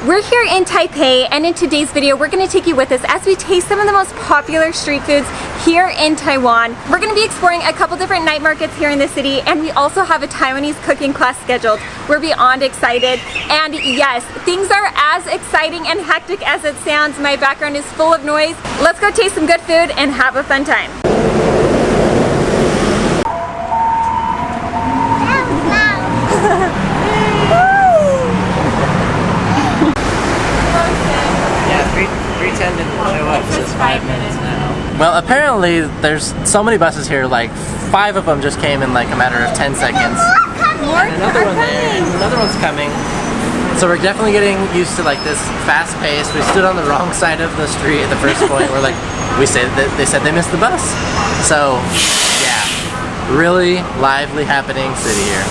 We're here in Taipei, and in today's video we're going to take you with us as we taste some of the most popular street foods here in Taiwan. We're going to be exploring a couple different night markets here in the city, and we also have a Taiwanese cooking class scheduled. We're beyond excited, and yes, things are as exciting and hectic as it sounds. My background is full of noise. Let's go taste some good food and have a fun time. It's 5 minutes now. Well, apparently there's so many buses here, like 5 of them just came in like a matter of 10 seconds. And another one there, and another one's coming. So we're definitely getting used to like this fast pace. We stood on the wrong side of the street at the first point. We're like, they said they missed the bus. So yeah, really lively happening city here.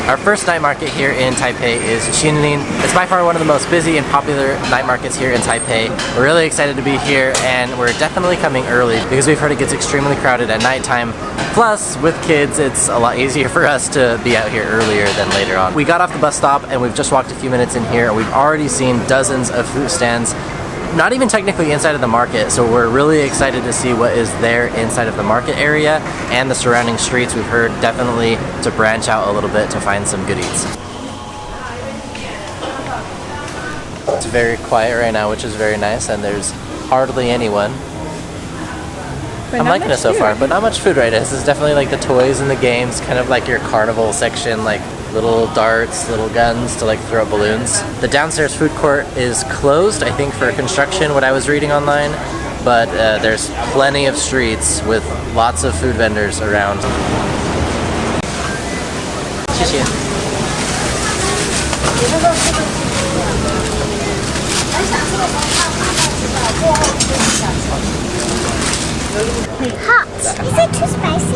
Our first night market here in Taipei is Xininling. It's by far one of the most busy and popular night markets here in Taipei. We're really excited to be here, and we're definitely coming early because we've heard it gets extremely crowded at nighttime. Plus, with kids, it's a lot easier for us to be out here earlier than later on. We got off the bus stop and we've just walked a few minutes in here, and we've already seen dozens of food stands. Not even technically inside of the market, so we're really excited to see what is there inside of the market area and the surrounding streets. We've heard definitely to branch out a little bit to find some good eats. It's very quiet right now, which is very nice, and there's hardly anyone. I'm liking it so far, but not much food right now. This is definitely like the toys and the games, kind of like your carnival section, like little darts, little guns to like throw up balloons. The downstairs food court is closed, I think for construction, what I was reading online, but there's plenty of streets with lots of food vendors around. Hot. Is it too spicy?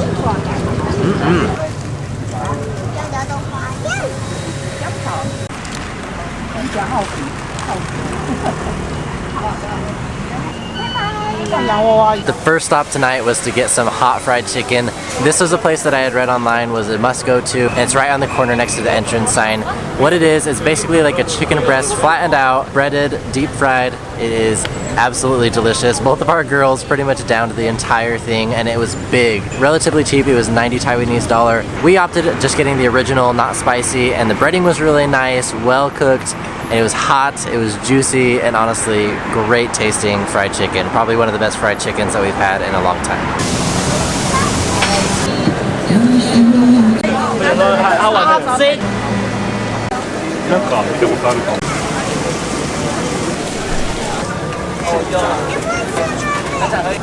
The first stop tonight was to get some hot fried chicken. This was a place that I had read online was a must go to, and it's right on the corner next to the entrance sign. What it is basically like a chicken breast flattened out, breaded, deep fried. It is absolutely delicious. Both of our girls pretty much downed the entire thing, and it was big. Relatively cheap, it was 90 Taiwanese dollar. We opted just getting the original, not spicy, and the breading was really nice, well cooked, and it was hot, it was juicy, and honestly, great tasting fried chicken. Probably one of the best fried chickens that we've had in a long time.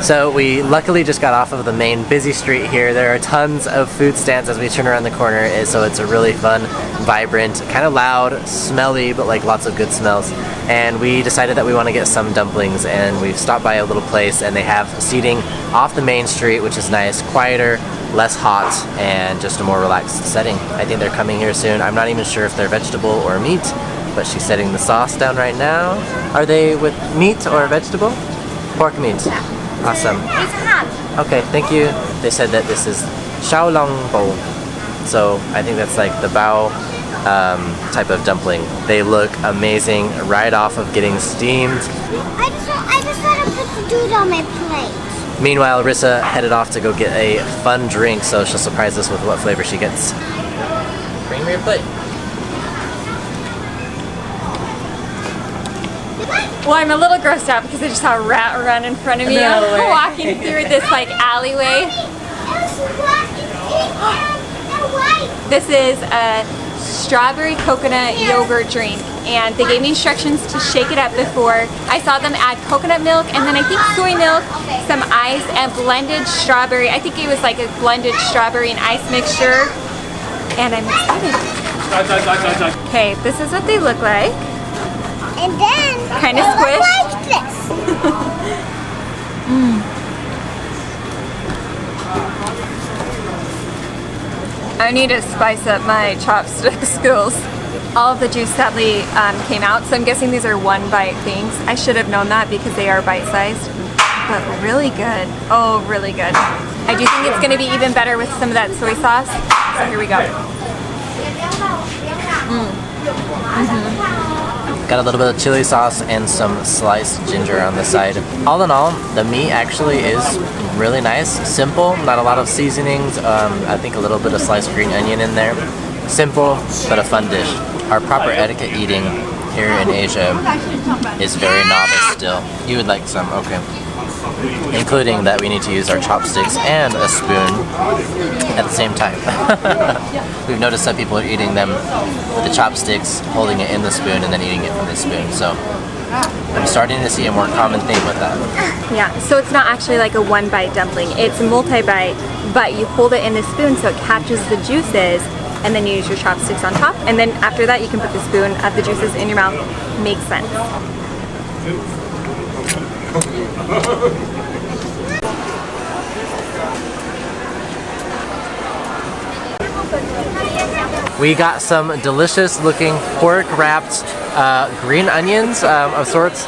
So we luckily just got off of the main busy street here. There are tons of food stands as we turn around the corner, so it's a really fun, vibrant, kind of loud, smelly, but like lots of good smells. And we decided that we want to get some dumplings, and we've stopped by a little place, and they have seating off the main street, which is nice, quieter, less hot, and just a more relaxed setting. I think they're coming here soon. I'm not even sure if they're vegetable or meat, but she's setting the sauce down right now. Are they with meat or vegetable? Pork meat. Awesome. It's hot. Okay, thank you. They said that this is xiaolongbou, so I think that's like the bao type of dumpling. They look amazing right off of getting steamed. I just want to put the dude on my plate. Meanwhile, Risa headed off to go get a fun drink, so she'll surprise us with what flavor she gets. Bring me your plate. Well, I'm a little grossed out because I just saw a rat run in front of me. I'm walking through this like alleyway. This is a strawberry coconut yogurt drink, and they gave me instructions to shake it up before. I saw them add coconut milk and then I think soy milk, some ice, and blended strawberry. I think it was like a blended strawberry and ice mixture, and I'm excited. Okay, this is what they look like. And then Kind of squished. like this. I need to spice up my chopstick skills. All of the juice sadly came out, so I'm guessing these are one bite things. I should have known that because they are bite-sized, but really good. Oh, really good. I do think it's gonna be even better with some of that soy sauce. So here we go. Got a little bit of chili sauce and some sliced ginger on the side. All in all, the meat actually is really nice. Simple, not a lot of seasonings. I think a little bit of sliced green onion in there. Simple, but a fun dish. Our proper etiquette eating here in Asia is very novice still. You would like some, okay. Including that we need to use our chopsticks and a spoon at the same time. We've noticed that people are eating them with the chopsticks, holding it in the spoon, and then eating it from the spoon. So I'm starting to see a more common theme with that. Yeah, so it's not actually like a one-bite dumpling. It's multi-bite, but you hold it in the spoon so it catches the juices, and then you use your chopsticks on top, and then after that you can put the spoon of the juices in your mouth. Makes sense. We got some delicious looking pork wrapped green onions of sorts.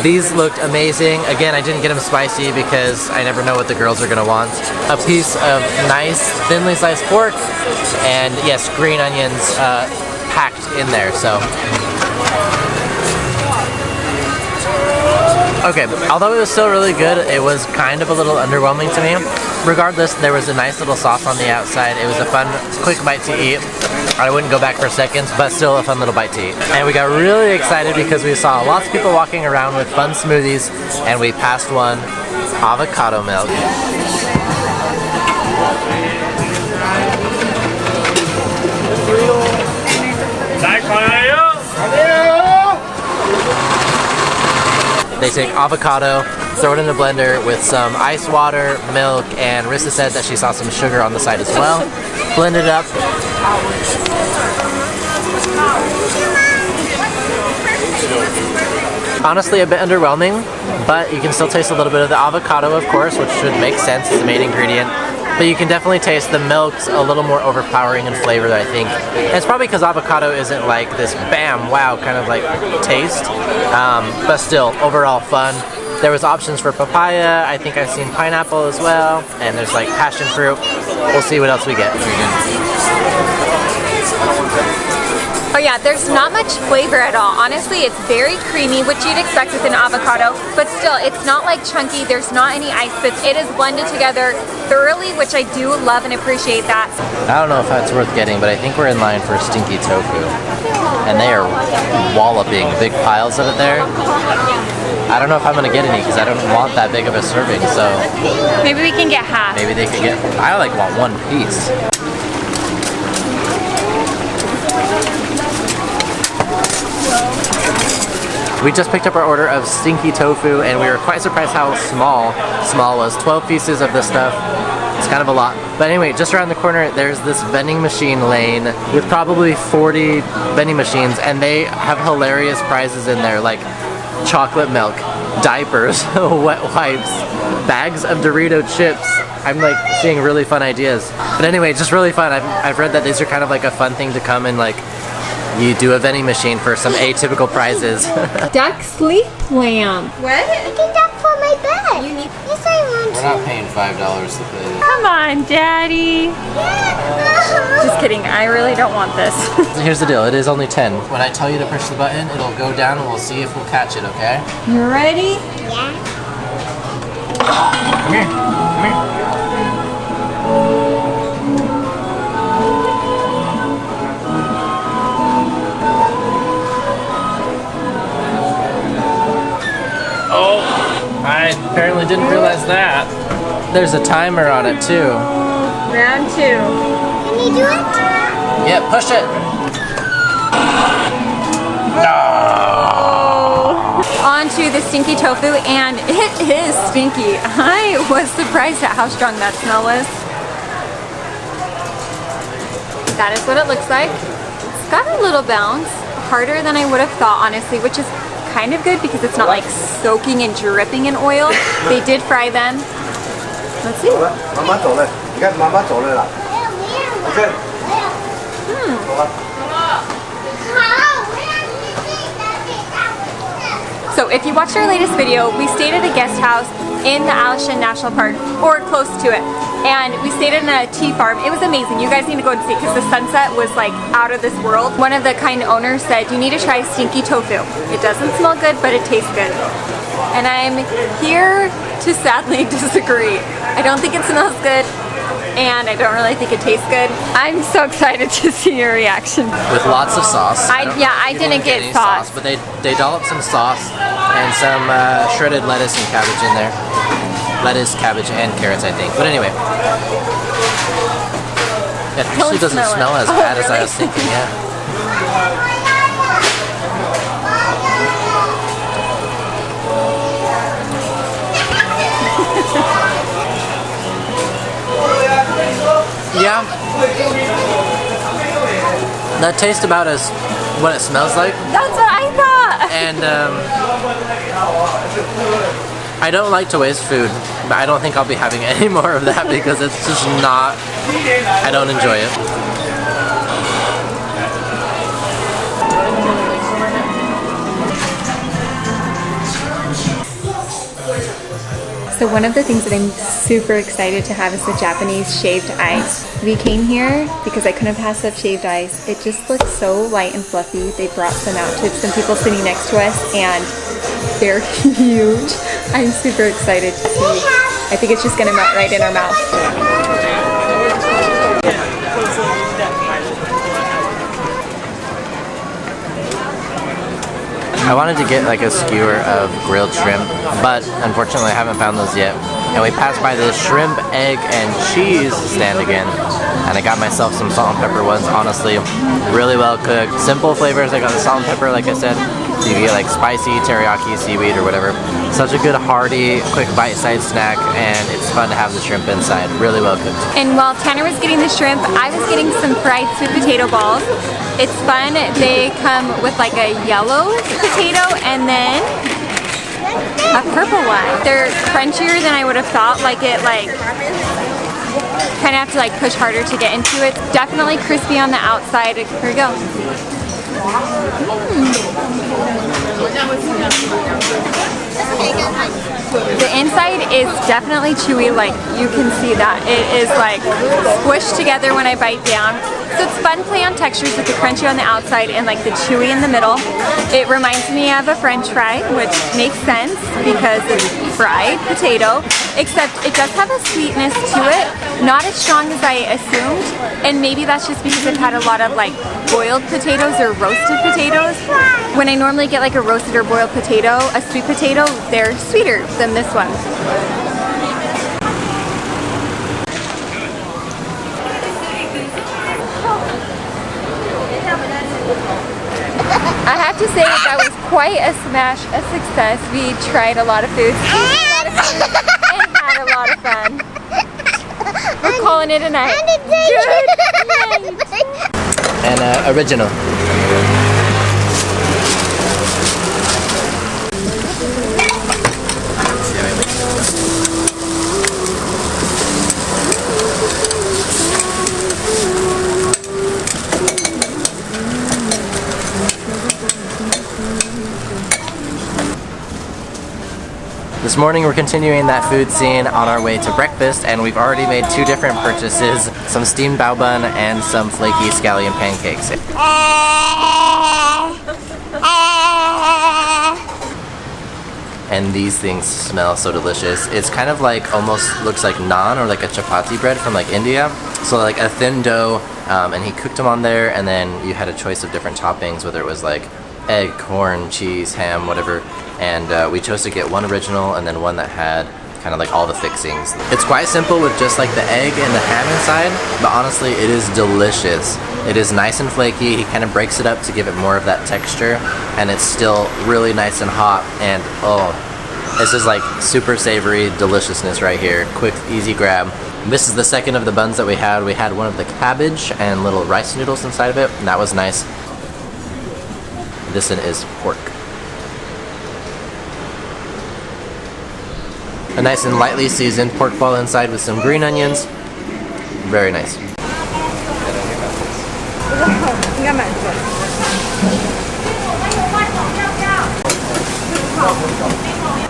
These looked amazing. Again, I didn't get them spicy because I never know what the girls are gonna want. A piece of nice thinly sliced pork and yes, green onions packed in there, so. Okay, although it was still really good, it was kind of a little underwhelming to me. Regardless, there was a nice little sauce on the outside. It was a fun, quick bite to eat. I wouldn't go back for seconds, but still a fun little bite to eat. And we got really excited because we saw lots of people walking around with fun smoothies, and we passed one, avocado milk. They take avocado, throw it in the blender with some ice water, milk, and Risa said that she saw some sugar on the side as well. Blend it up. Honestly, a bit underwhelming, but you can still taste a little bit of the avocado, of course, which should make sense. It's the main ingredient. But you can definitely taste the milk's a little more overpowering in flavor, I think. And it's probably because avocado isn't like this bam, wow kind of like taste. But still, overall fun. There was options for papaya. I think I've seen pineapple as well. And there's like passion fruit. We'll see what else we get. Oh yeah, there's not much flavor at all. Honestly, it's very creamy, which you'd expect with an avocado, but still, it's not like chunky. There's not any ice bits. It is blended together thoroughly, which I do love and appreciate that. I don't know if that's worth getting, but I think we're in line for stinky tofu. And they are walloping big piles of it there. I don't know if I'm gonna get any because I don't want that big of a serving, so. Maybe we can get half. Maybe they could get, I like want one piece. We just picked up our order of stinky tofu and we were quite surprised how small was. 12 pieces of this stuff. It's kind of a lot. But anyway, just around the corner there's this vending machine lane with probably 40 vending machines, and they have hilarious prizes in there like chocolate milk, diapers, wet wipes, bags of Dorito chips. I'm like seeing really fun ideas. But anyway, just really fun. I've read that these are kind of like a fun thing to come and like you do a vending machine for some atypical prizes. Duck sleep lamp. What? I think that's for my bed. You need. Yes, I want to. We're not paying $5 to play this. Come on, Daddy. Just kidding. I really don't want this. Here's the deal. It is only 10. When I tell you to push the button, it'll go down and we'll see if we'll catch it, okay? You ready? Yeah. Come here. Come here. Oh, I apparently didn't realize that. There's a timer on it too. Round 2. Can you do it? Yeah, push it. No. On to the stinky tofu, and it is stinky. I was surprised at how strong that smell was. That is what it looks like. It's got a little bounce, harder than I would have thought, honestly, which is kind of good because it's not like soaking and dripping in oil. They did fry them. Let's see. 慢慢走了，你看慢慢走了啦。OK， So if you watched our latest video, we stayed at a guest house in the Alishan National Park, or close to it. And we stayed in a tea farm. It was amazing. You guys need to go and see it because the sunset was like out of this world. One of the kind owners said, you need to try stinky tofu. It doesn't smell good, but it tastes good. And I'm here to sadly disagree. I don't think it smells good, and I don't really think it tastes good. I'm so excited to see your reaction. With lots of sauce. I didn't get any sauce. But they dollop some sauce and some shredded lettuce and cabbage in there. Lettuce, cabbage, and carrots, I think. But anyway. It actually doesn't smell as bad as I was thinking, yeah. Yeah. That tastes about as what it smells like. That's what I thought. And I don't like to waste food, but I don't think I'll be having any more of that because it's just not, I don't enjoy it. So one of the things that I'm super excited to have is the Japanese shaved ice. We came here because I couldn't pass up shaved ice. It just looks so light and fluffy. They brought some out to some people sitting next to us, and they're huge. I'm super excited to see. I think it's just gonna melt right in our mouth. I wanted to get like a skewer of grilled shrimp, but unfortunately I haven't found those yet. And we passed by this shrimp, egg, and cheese stand again, and I got myself some salt and pepper ones. Honestly, really well cooked. Simple flavors. I got the salt and pepper, like I said. So you get like spicy, teriyaki, seaweed, or whatever. Such a good hearty, quick bite-sized snack, and it's fun to have the shrimp inside. Really well cooked. And while Tanner was getting the shrimp, I was getting some fried sweet potato balls. It's fun. They come with like a yellow potato and then a purple one. They're crunchier than I would have thought. Like it kind of have to like push harder to get into it. Definitely crispy on the outside. Here we go. The inside is definitely chewy, like you can see that. It is like squished together when I bite down. So it's fun play on textures with the crunchy on the outside and like the chewy in the middle. It reminds me of a French fry, which makes sense because it's fried potato, except it does have a sweetness to it, not as strong as I assumed, and maybe that's just because I've had a lot of like boiled potatoes or roasted potatoes. When I normally get like a roasted or boiled potato, a sweet potato, they're sweeter than this one. I have to say that was quite a smash, a success. We tried a lot of foods, and had a lot of fun. We're calling it a night. Good night. And original. This morning we're continuing that food scene on our way to breakfast, and we've already made two different purchases, some steamed bao bun and some flaky scallion pancakes. And these things smell so delicious. It's kind of like, almost looks like naan or like a chapati bread from like India. So like a thin dough, and he cooked them on there, and then you had a choice of different toppings, whether it was like egg, corn, cheese, ham, whatever. And we chose to get one original and then one that had kind of like all the fixings. It's quite simple with just like the egg and the ham inside, but honestly it is delicious. It is nice and flaky. He kind of breaks it up to give it more of that texture, and it's still really nice and hot, and oh, this is like super savory deliciousness right here. Quick, easy grab. This is the second of the buns that we had. We had one of the cabbage and little rice noodles inside of it, and that was nice. This one is pork. A nice and lightly seasoned pork ball inside with some green onions. Very nice.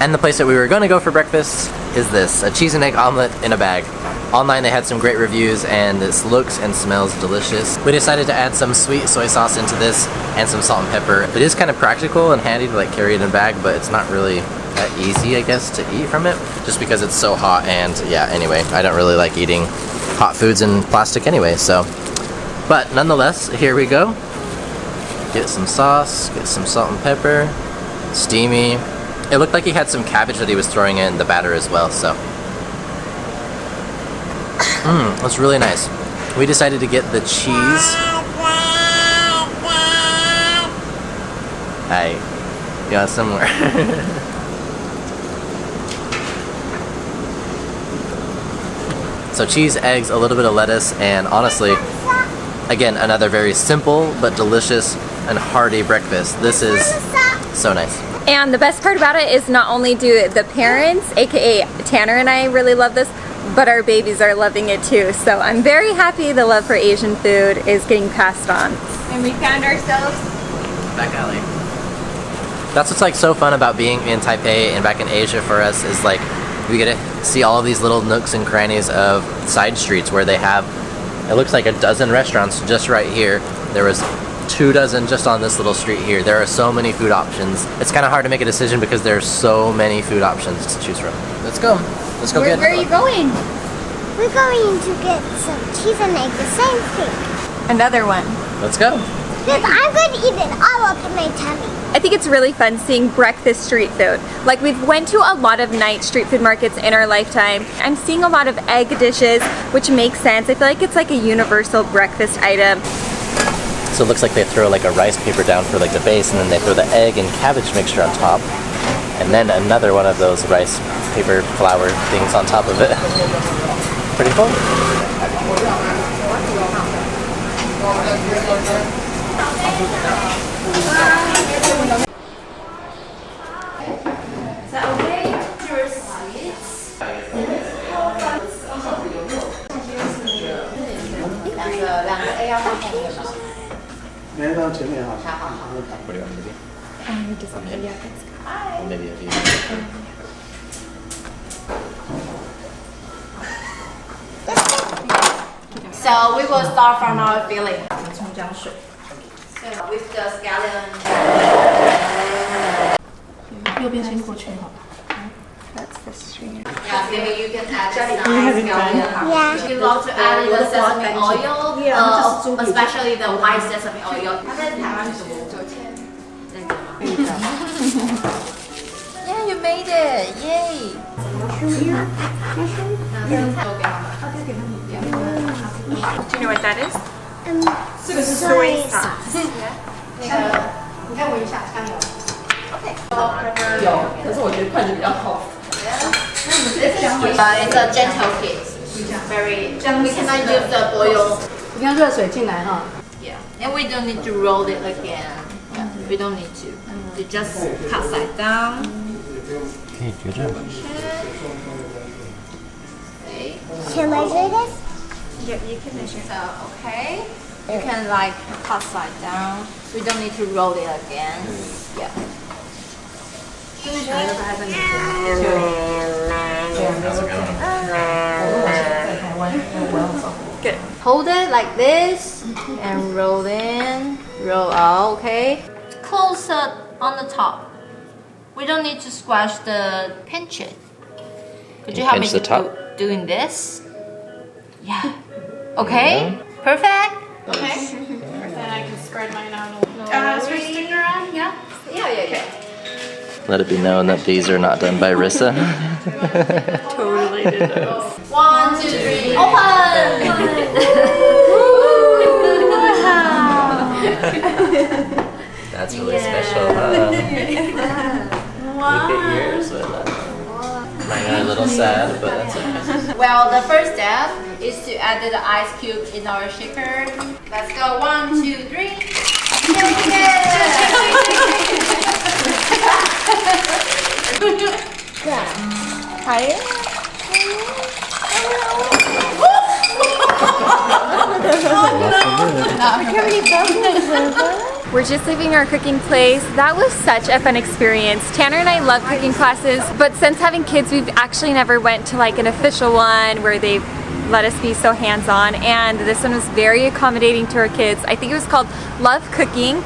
And the place that we were going to go for breakfast is this, a cheese and egg omelet in a bag. Online they had some great reviews and this looks and smells delicious. We decided to add some sweet soy sauce into this and some salt and pepper. It is kind of practical and handy to like carry it in a bag, but it's not really that easy, I guess, to eat from it just because it's so hot. And yeah, anyway, I don't really like eating hot foods in plastic anyway, so. But nonetheless, here we go. Get some sauce, get some salt and pepper, steamy. It looked like he had some cabbage that he was throwing in the batter as well, so. That's really nice. We decided to get the cheese. Hey, you want some more? So cheese, eggs, a little bit of lettuce, and honestly, again, another very simple but delicious and hearty breakfast. This is so nice. And the best part about it is not only do the parents, aka Tanner and I, really love this, but our babies are loving it too. So I'm very happy the love for Asian food is getting passed on. And we found ourselves back alley. That's what's like so fun about being in Taipei and back in Asia for us is like we get to see all of these little nooks and crannies of side streets where they have, it looks like a dozen restaurants just right here. There was 24 just on this little street here. There are so many food options. It's kind of hard to make a decision because there's so many food options to choose from. Let's go. Let's go get. Where are you going? We're going to get some cheese and egg, the same thing. Another one. Let's go. Because I'm going to eat it all up in my tummy. I think it's really fun seeing breakfast street food. Like we've went to a lot of night street food markets in our lifetime. I'm seeing a lot of egg dishes, which makes sense. I feel like it's like a universal breakfast item. So it looks like they throw like a rice paper down for like the base, and then they throw the egg and cabbage mixture on top. And then another one of those rice paper flour things on top of it. Pretty cool. Is that okay? Your seats. 两个 A 要放后面吗？来到前面哈。好。 Maybe a few. So we will start from our filling. So with the scallion. 右边先过去好。 That's the string. Yeah, maybe you can add the scallion. Yeah. If you love to add the sesame oil, especially the white sesame oil. Yeah, you made it! Yay! Do you know what that is? Soy sauce. It's a gentle kiss. Very. We cannot use the oil. 你看热水进来哈。 Yeah, and we don't need to roll it again. Yeah, we don't need to. You just cut side down. Okay, good job. Okay. Can I do this? Yep, you can measure. So, okay. You can like cut side down. We don't need to roll it again. Yeah. Good. Hold it like this and roll in, roll out, okay? Close it on the top. We don't need to squash the pinch it. Could you help me pinch the top? doing this? Yeah. Okay? Perfect? Okay. Then I can spread mine out a little. Stick around, yeah? Yeah. Let it be known that these are not done by Risa. Totally did it. 1, 2, 3, open! That's really special, huh? Look at yours, Willa. Mine are a little sad, but that's okay. Well, the first step is to add the ice cube in our shaker. Let's go. 1, 2, 3. Shake it! Higher? I can't really We're just leaving our cooking place. That was such a fun experience. Tanner and I love cooking classes, but since having kids, we've actually never went to like an official one where they let us be so hands-on, and this one was very accommodating to our kids. I think it was called Love Cooking.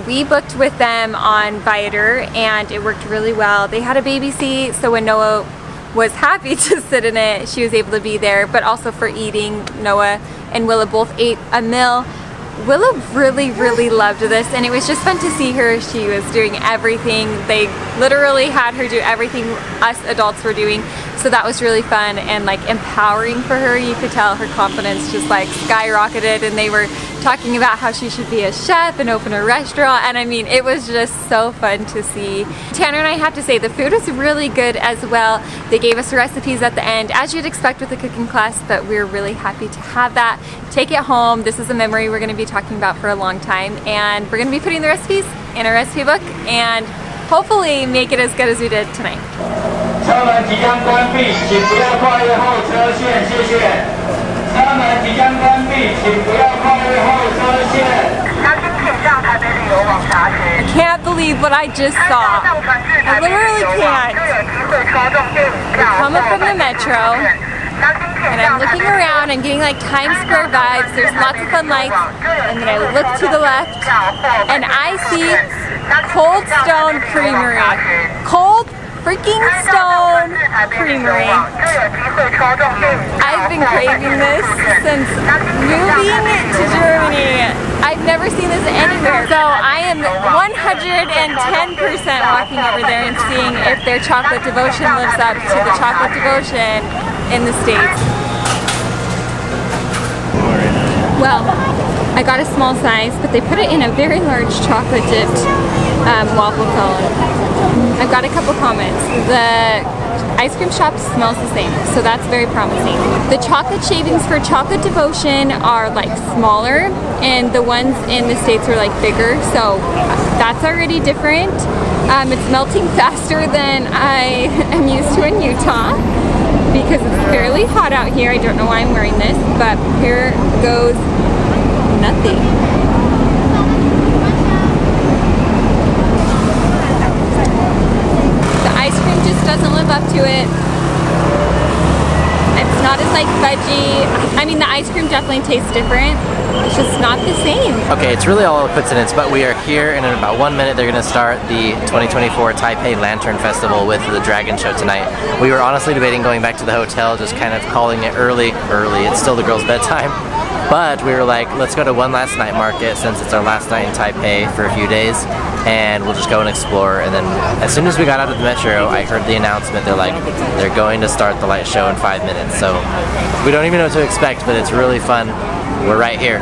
We booked with them on Viator and it worked really well. They had a baby seat, so when Noah was happy to sit in it, she was able to be there, but also for eating, Noah and Willa both ate a meal. Willa really loved this, and it was just fun to see her. She was doing everything. They literally had her do everything us adults were doing, so that was really fun and like empowering for her. You could tell her confidence just like skyrocketed, and they were talking about how she should be a chef and open a restaurant, and I mean, it was just so fun to see. Tanner and I have to say the food was really good as well. They gave us recipes at the end, as you'd expect with a cooking class, but we're really happy to have that. Take it home. This is a memory we're going to be talking about for a long time, and we're going to be putting the recipes in our recipe book and hopefully make it as good as we did tonight. 车门即将关闭，请不要跨越后车线，谢谢。车门即将关闭，请不要跨越后车线。 I can't believe what I just saw. I literally can't. We're coming from the metro, and I'm looking around. I'm getting like Times Square vibes. There's lots of fun lights, and then I look to the left, and I see Cold Stone Creamery. Cold freaking Stone Creamery. I've been craving this since moving to Germany. I've never seen this anywhere. So I am 110% walking over there and seeing if their chocolate devotion lives up to the chocolate devotion in the States. Well, I got a small size, but they put it in a very large chocolate dipped waffle cone. I've got a couple comments. The ice cream shop smells the same, so that's very promising. The chocolate shavings for chocolate devotion are like smaller, and the ones in the States are like bigger, so that's already different. It's melting faster than I am used to in Utah because it's fairly hot out here. I don't know why I'm wearing this, but here goes nothing. Doesn't live up to it. It's not as like fudgy. I mean, the ice cream definitely tastes different. It's just not the same. Okay, it's really all a coincidence, but we are here, and in about 1 minute they're going to start the 2024 Taipei Lantern Festival with the Dragon Show tonight. We were honestly debating going back to the hotel, just kind of calling it early. It's still the girls' bedtime. But we were like, let's go to one last night market since it's our last night in Taipei for a few days, and we'll just go and explore. And then as soon as we got out of the metro, I heard the announcement. They're like, they're going to start the light show in 5 minutes. So we don't even know what to expect, but it's really fun. We're right here.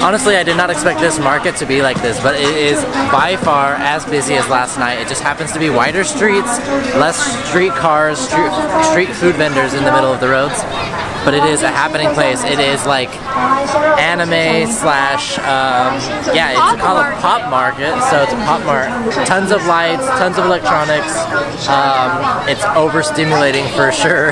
Honestly, I did not expect this market to be like this, but it is by far as busy as last night. It just happens to be wider streets, less street cars, street food vendors in the middle of the roads. But it is a happening place. It is like anime slash, yeah, it's called a pop market, so it's a pop mart. Tons of lights, tons of electronics. It's overstimulating for sure,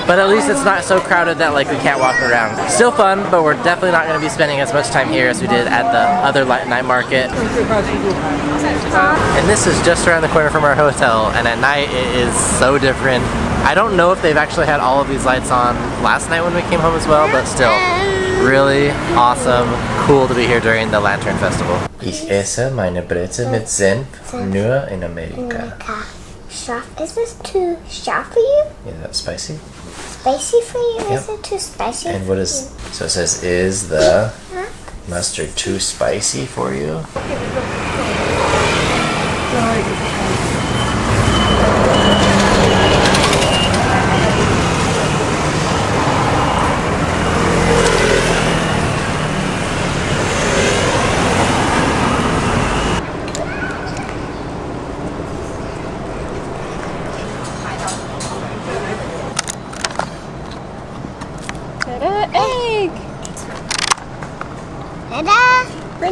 but at least it's not so crowded that like we can't walk around. Still fun, but we're definitely not going to be spending as much time here as we did at the other night market. And this is just around the corner from our hotel, and at night it is so different. I don't know if they've actually had all of these lights on last night when we came home as well, but still, really awesome, cool to be here during the Lantern Festival. Ich esse meine Brezel mit Senf nur in Amerika. Is this too sharp for you? Is that spicy? Spicy for you? Yep. Is it too spicy? And what is, so it says, is the mustard too spicy for you?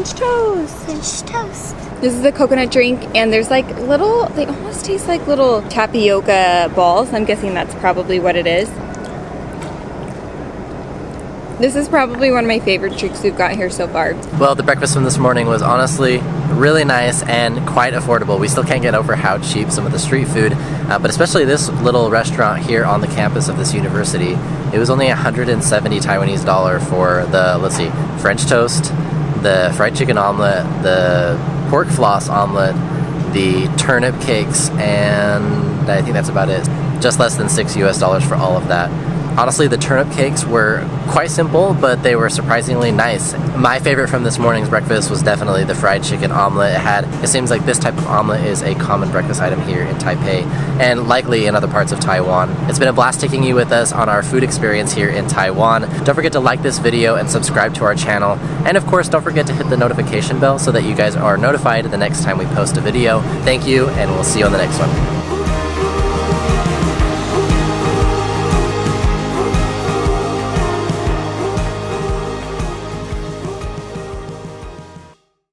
French toast. French toast. This is the coconut drink, and there's like little, they almost taste like little tapioca balls. I'm guessing that's probably what it is. This is probably one of my favorite treats we've got here so far. Well, the breakfast from this morning was honestly really nice and quite affordable. We still can't get over how cheap some of the street food, but especially this little restaurant here on the campus of this university. It was only 170 Taiwanese dollar for the, let's see, French toast, the fried chicken omelet, the pork floss omelet, the turnip cakes, and I think that's about it. Just less than $6 US for all of that. Honestly, the turnip cakes were quite simple, but they were surprisingly nice. My favorite from this morning's breakfast was definitely the fried chicken omelet. It seems like this type of omelet is a common breakfast item here in Taipei, and likely in other parts of Taiwan. It's been a blast taking you with us on our food experience here in Taiwan. Don't forget to like this video and subscribe to our channel. And of course, don't forget to hit the notification bell so that you guys are notified the next time we post a video. Thank you, and we'll see you on the next one.